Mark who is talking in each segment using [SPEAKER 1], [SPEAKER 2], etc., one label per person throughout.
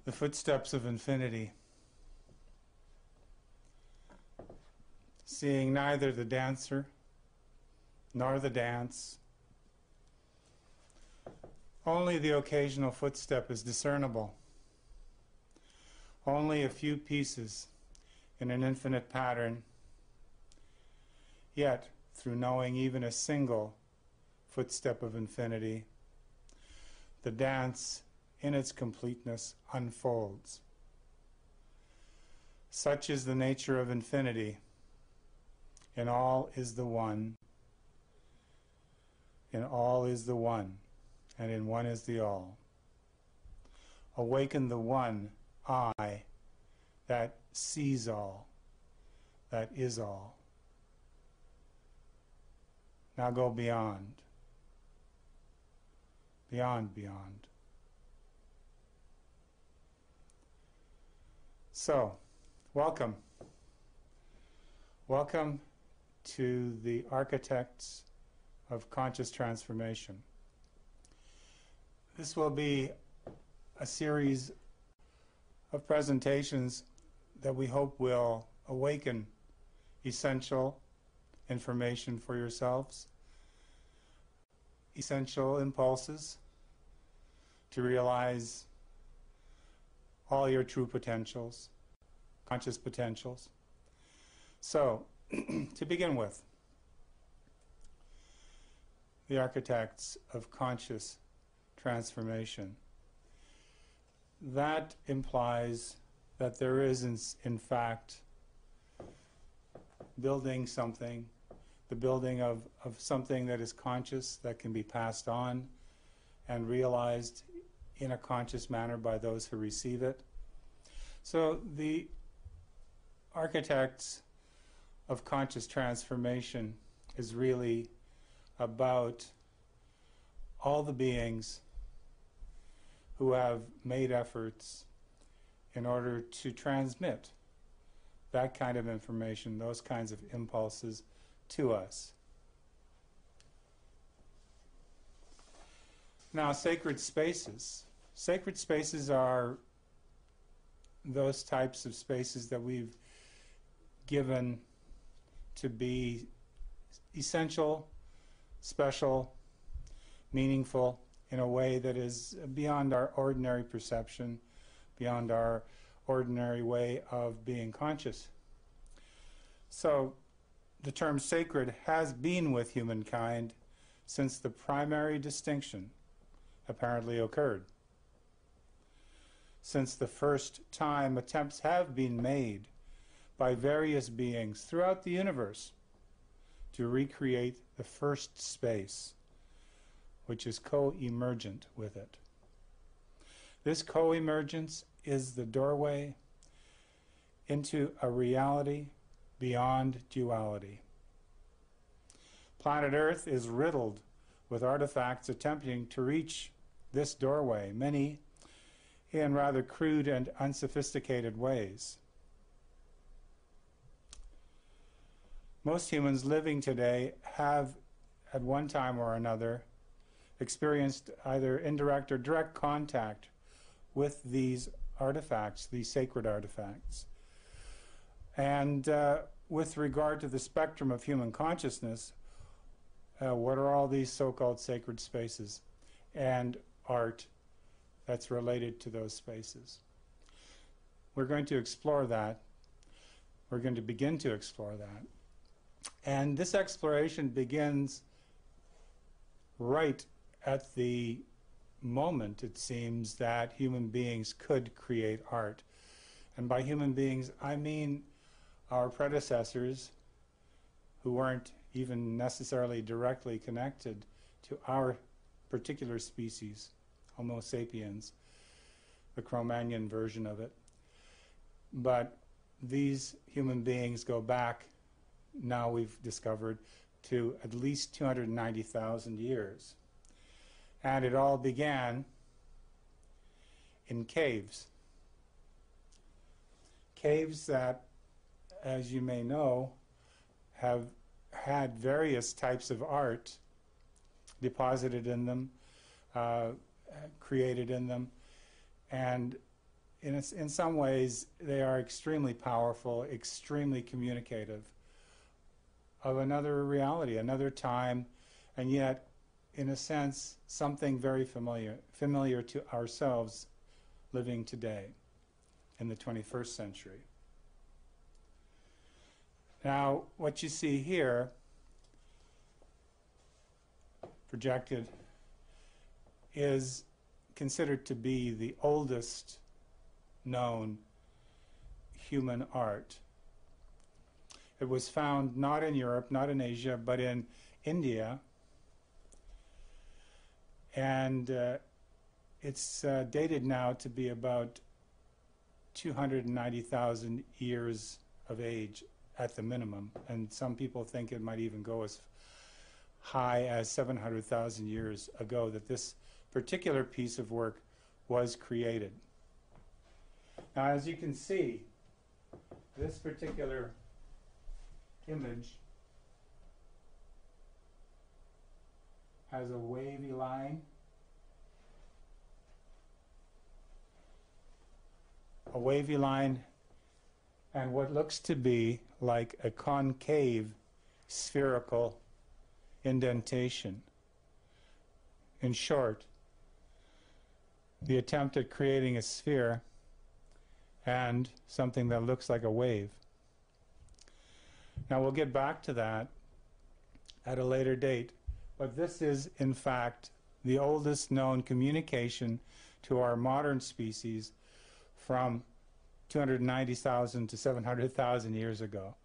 [SPEAKER 1] The footsteps of infinity, seeing neither the dancer nor the dance. Only the occasional footstep is discernible. Only a few pieces in an infinite pattern. Yet, through knowing even a single footstep of infinity, the dance in its completeness unfolds. Such is the nature of infinity. In all is the one. In all is the one, and in one is the all. Awaken the one I that sees all, that is all. Now go beyond. Beyond, beyond. So, welcome. Welcome to the architects of conscious transformation. This will be a series of presentations that we hope will awaken essential information for yourselves, essential impulses to realize all your true potentials, conscious potentials. So, to begin with, the architects of conscious transformation. That implies that there is, in fact, building something, the building of something that is conscious, that can be passed on and realized in a conscious manner by those who receive it. So the architects of conscious transformation is really about all the beings who have made efforts in order to transmit that kind of information, those kinds of impulses to us. Now, sacred spaces. Sacred spaces are those types of spaces that we've given to be essential, special, meaningful in a way that is beyond our ordinary perception, beyond our ordinary way of being conscious. So the term sacred has been with humankind since the primary distinction apparently occurred. Since the first time attempts have been made by various beings throughout the universe to recreate the first space, which is co-emergent with it. This co-emergence is the doorway into a reality beyond duality. Planet Earth is riddled with artifacts attempting to reach this doorway, many in rather crude and unsophisticated ways. Most humans living today have, at one time or another, experienced either indirect or direct contact with these artifacts, these sacred artifacts. And with regard to the spectrum of human consciousness, what are all these so-called sacred spaces and art that's related to those spaces? We're going to explore that. We're going to begin to explore that. And this exploration begins right at the moment, it seems, that human beings could create art. And by human beings, I mean our predecessors, who weren't even necessarily directly connected to our particular species, Homo sapiens, the Cro-Magnon version of it. But these human beings go back, now we've discovered, to at least 290,000 years. And it all began in caves. Caves that, as you may know, have had various types of art deposited in them, created in them, and in some ways, they are extremely powerful, extremely communicative of another reality, another time, and yet, in a sense, something very familiar to ourselves living today in the 21st century. Now, what you see here, projected, is considered to be the oldest known human art. It was found not in Europe, not in Asia, but in India, and it's dated now to be about 290,000 years of age at the minimum, and some people think it might even go as high as 700,000 years ago that this particular piece of work was created. Now, as you can see, this particular image has a wavy line, and what looks to be like a concave spherical indentation. In short, the attempt at creating a sphere and something that looks like a wave. Now, we'll get back to that at a later date, but this is, in fact, the oldest known communication to our modern species from 290,000 to 700,000 years ago.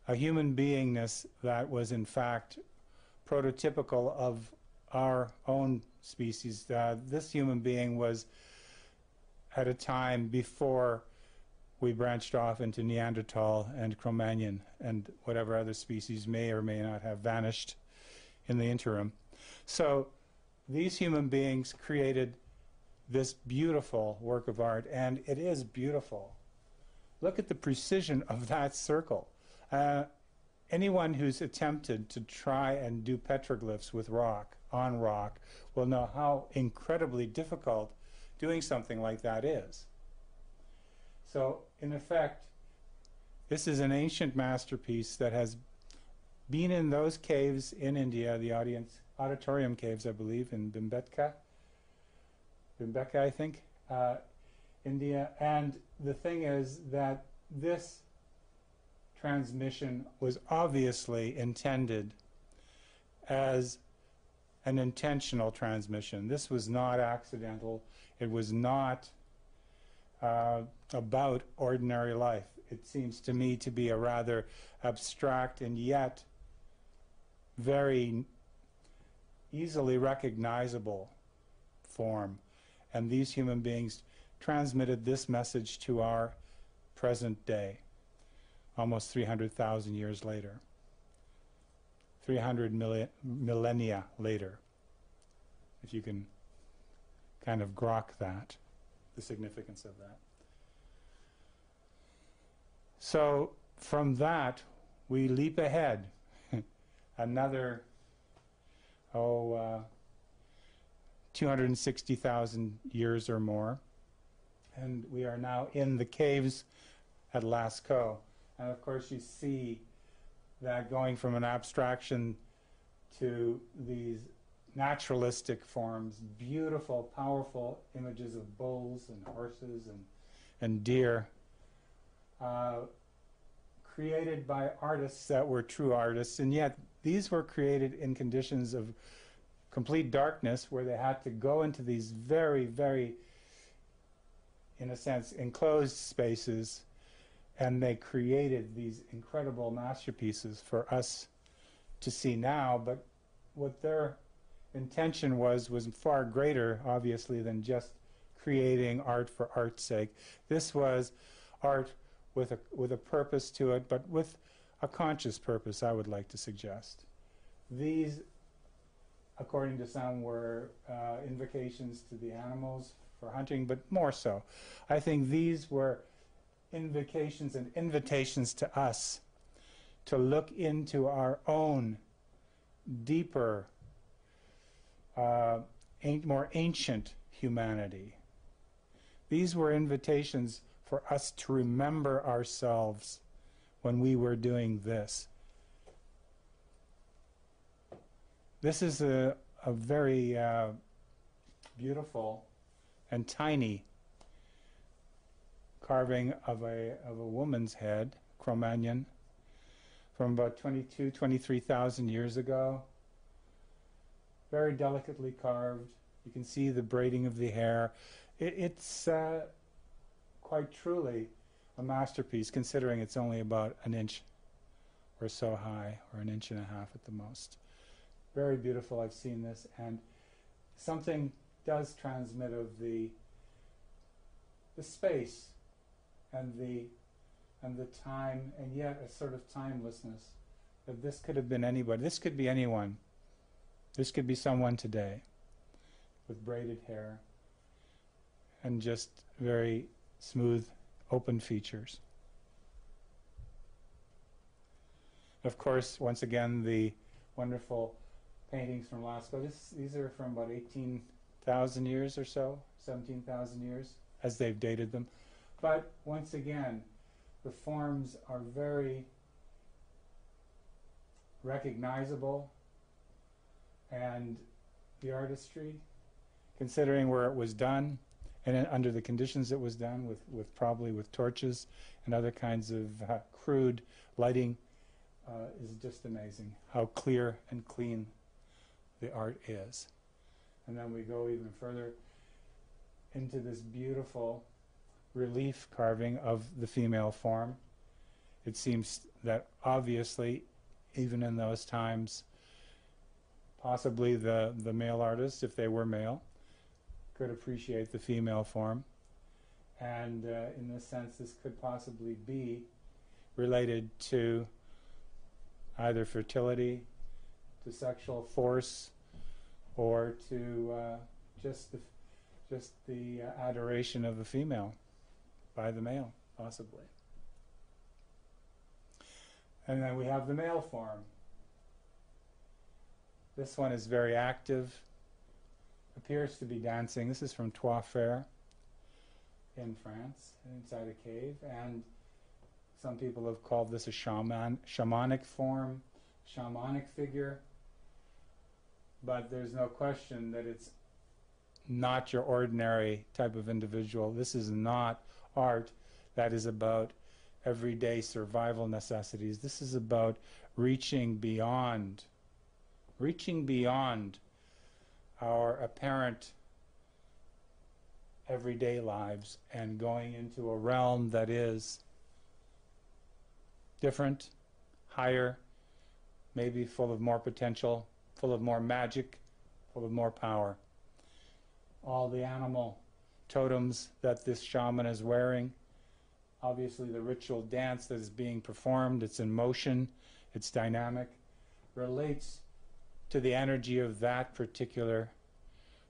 [SPEAKER 1] A human beingness that was, in fact, prototypical of our own species. This human being was at a time before we branched off into Neanderthal and Cro-Magnon and whatever other species may or may not have vanished in the interim. So these human beings created this beautiful work of art, and it is beautiful. Look at the precision of that circle. Anyone who's attempted to try and do petroglyphs with rock, on rock, will know how incredibly difficult doing something like that is. So, in effect, this is an ancient masterpiece that has been in those caves in India, the auditorium caves, I believe, in Bhimbetka, I think, India. And the thing is that this transmission was obviously intended as an intentional transmission. This was not accidental. It was not about ordinary life. It seems to me to be a rather abstract and yet very easily recognizable form. And these human beings transmitted this message to our present day, almost 300,000 years later, 300 millennia later, if you can kind of grok that, the significance of that. So from that, we leap ahead another, 260,000 years or more, and we are now in the caves at Lascaux. And of course you see that going from an abstraction to these naturalistic forms, beautiful, powerful images of bulls and horses and deer, created by artists that were true artists, and yet these were created in conditions of complete darkness where they had to go into these very, very, in a sense, enclosed spaces, and they created these incredible masterpieces for us to see now. But what their intention was far greater, obviously, than just creating art for art's sake. This was art with a purpose to it, but with a conscious purpose, I would like to suggest. These, according to some, were invocations to the animals for hunting, but more so. I think these were invocations and invitations to us to look into our own deeper, more ancient humanity These were invitations for us to remember ourselves when we were doing this. This is a very beautiful and tiny carving of a woman's head, Cro-Magnon, from about 23,000 years ago. Very delicately carved. You can see the braiding of the hair. It's quite truly a masterpiece, considering it's only about an inch or so high, or an inch and a half at the most. Very beautiful. I've seen this, and something does transmit of the space and the time, and yet a sort of timelessness. That this could have been anybody. This could be anyone. This could be someone today with braided hair and just very smooth, open features. Of course, once again, the wonderful paintings from Lascaux. These are from about 18,000 years or so, 17,000 years, as they've dated them. But once again, the forms are very recognizable, and the artistry, considering where it was done and under the conditions it was done, with probably with torches and other kinds of crude lighting, is just amazing how clear and clean the art is. And then we go even further into this beautiful relief carving of the female form. It seems that obviously, even in those times, possibly the male artists, if they were male, could appreciate the female form. And in this sense, this could possibly be related to either fertility, to sexual force, or to just the adoration of the female by the male, possibly. And then we have the male form. This one is very active, appears to be dancing. This is from Trois Fers in France, inside a cave, and some people have called this a shamanic form, shamanic figure, but there's no question that it's not your ordinary type of individual. This is not art that is about everyday survival necessities. This is about reaching beyond our apparent everyday lives and going into a realm that is different, higher, maybe full of more potential, full of more magic, full of more power. All the animal totems that this shaman is wearing, obviously the ritual dance that is being performed, it's in motion, it's dynamic, relates to the energy of that particular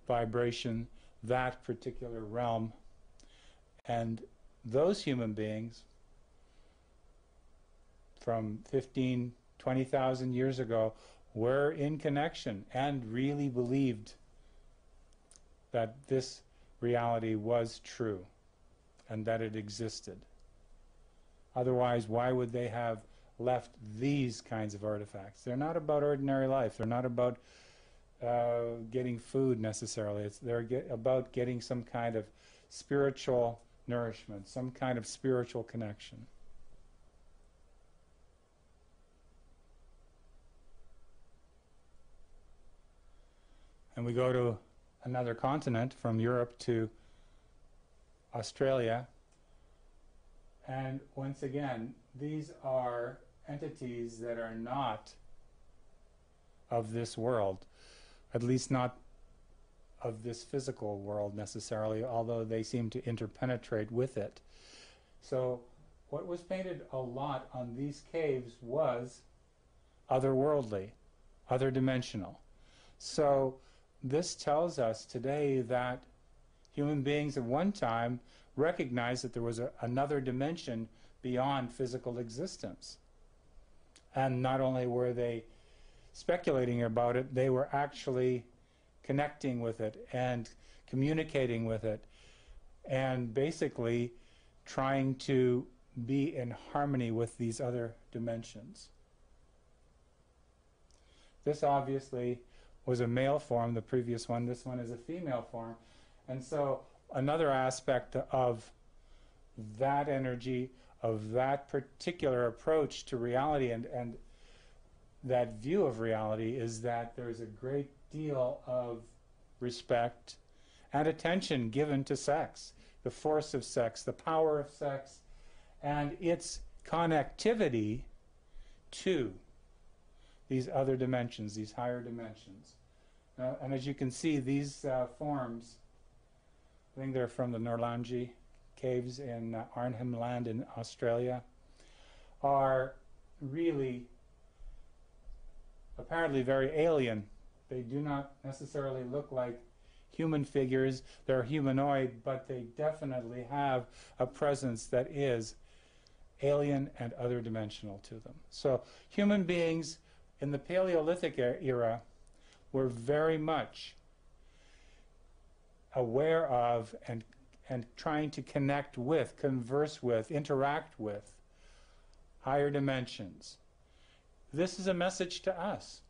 [SPEAKER 1] vibration, that particular realm. And those human beings from 15, 20,000 years ago were in connection and really believed that this reality was true and that it existed. Otherwise, why would they have left these kinds of artifacts? They're not about ordinary life. They're not about getting food necessarily. They're about getting some kind of spiritual nourishment, some kind of spiritual connection. And we go to another continent, from Europe to Australia, and once again, these are entities that are not of this world, at least not of this physical world necessarily, although they seem to interpenetrate with it. So what was painted a lot on these caves was otherworldly, other dimensional. So this tells us today that human beings at one time recognized that there was another dimension beyond physical existence. And not only were they speculating about it, they were actually connecting with it and communicating with it and basically trying to be in harmony with these other dimensions. This obviously was a male form, the previous one. This one is a female form. And so another aspect of that energy, of that particular approach to reality and that view of reality, is that there's a great deal of respect and attention given to sex, the force of sex, the power of sex, and its connectivity to these other dimensions, these higher dimensions. And as you can see, these forms, I think they're from the Norlangi caves in Arnhem Land in Australia, are really apparently very alien. They do not necessarily look like human figures. They're humanoid, but they definitely have a presence that is alien and other dimensional to them. So human beings in the Paleolithic era were very much aware of and trying to connect with, converse with, interact with higher dimensions. This is a message to us.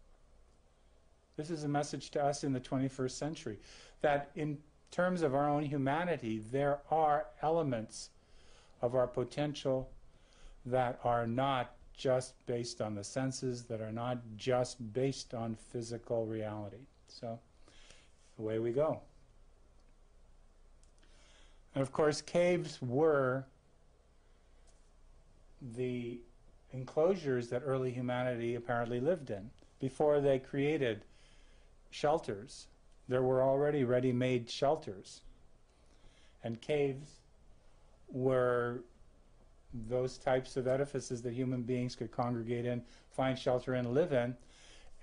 [SPEAKER 1] This is a message to us in the 21st century, that in terms of our own humanity, there are elements of our potential that are not just based on the senses, that are not just based on physical reality. So, away we go. And of course, caves were the enclosures that early humanity apparently lived in. Before they created shelters, there were already ready-made shelters. And caves were those types of edifices that human beings could congregate in, find shelter in, live in,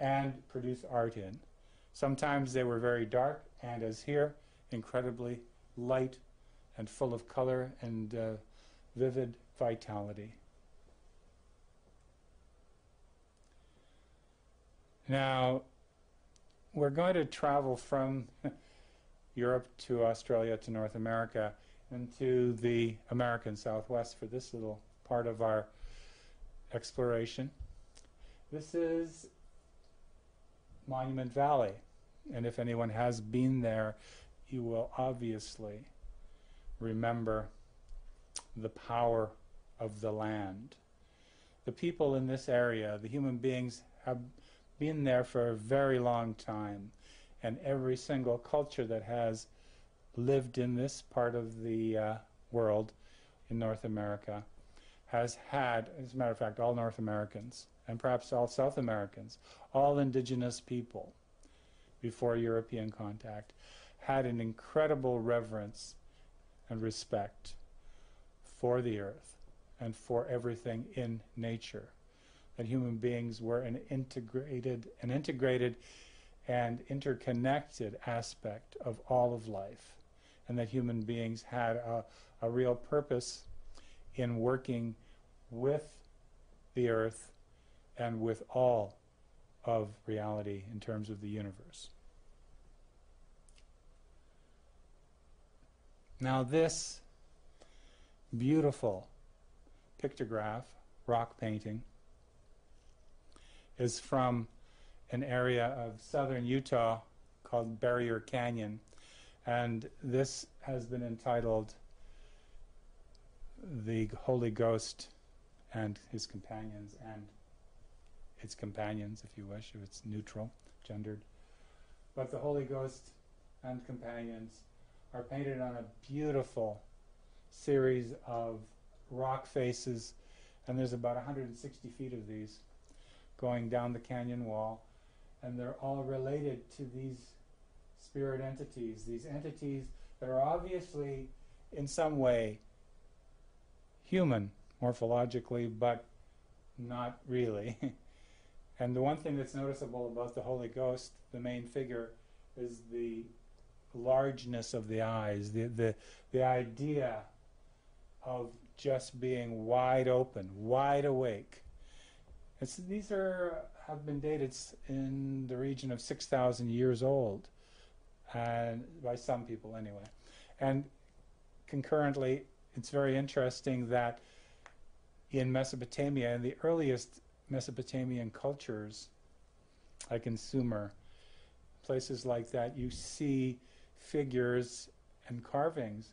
[SPEAKER 1] and produce art in. Sometimes they were very dark, and as here, incredibly light and full of color and vivid vitality. Now, we're going to travel from Europe to Australia to North America and to the American Southwest for this little part of our exploration. This is Monument Valley, and if anyone has been there, you will obviously remember the power of the land. The people in this area, the human beings, have been there for a very long time, and every single culture that has lived in this part of the world in North America has had, as a matter of fact, all North Americans, and perhaps all South Americans, all indigenous people before European contact, had an incredible reverence and respect for the earth and for everything in nature. That human beings were an integrated and interconnected aspect of all of life, and that human beings had a real purpose in working with the earth and with all of reality in terms of the universe. Now this beautiful pictograph, rock painting, is from an area of southern Utah called Barrier Canyon, and this has been entitled The Holy Ghost and His Companions, and its companions, if you wish, if it's neutral, gendered. But the Holy Ghost and companions are painted on a beautiful series of rock faces, and there's about 160 feet of these going down the canyon wall, and they're all related to these spirit entities, these entities that are obviously in some way human morphologically, but not really. And the one thing that's noticeable about the Holy Ghost, the main figure, is the largeness of the eyes, the idea of just being wide open, wide awake. These have been dated in the region of 6,000 years old, and by some people anyway. And concurrently, it's very interesting that in Mesopotamia, in the earliest Mesopotamian cultures, like in Sumer, places like that, you see figures and carvings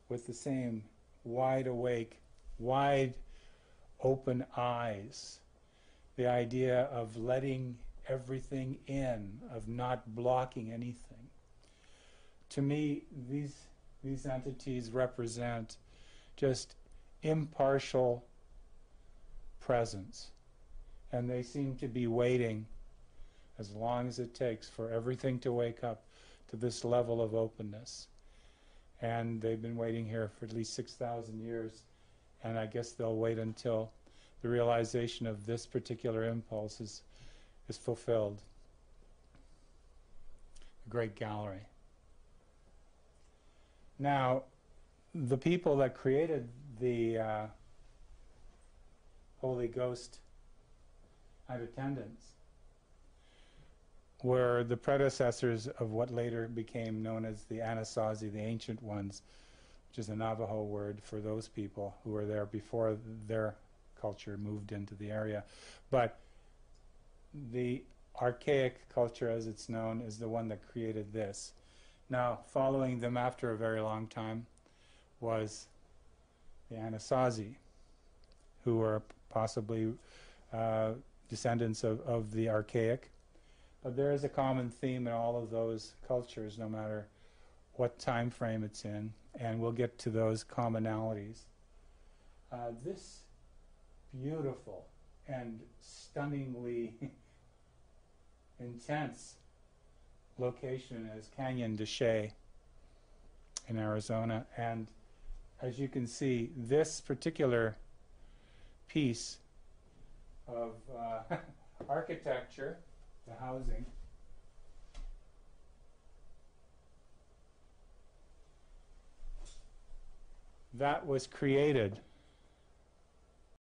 [SPEAKER 1] with the same wide awake, wide open eyes. The idea of letting everything in, of not blocking anything. To me, these entities represent just impartial presence. And they seem to be waiting as long as it takes for everything to wake up to this level of openness. And they've been waiting here for at least 6,000 years, and I guess they'll wait until the realization of this particular impulse is fulfilled. A great gallery. Now, the people that created the Holy Ghost and attendants were the predecessors of what later became known as the Anasazi, the Ancient Ones, which is a Navajo word for those people who were there before their culture moved into the area. But the archaic culture, as it's known, is the one that created this. Now, following them after a very long time was the Anasazi, who were possibly descendants of the archaic. But there is a common theme in all of those cultures, no matter what time frame it's in, and we'll get to those commonalities. This beautiful and stunningly intense location is Canyon de Chelly in Arizona, and as you can see, this particular piece of architecture, the housing, that was created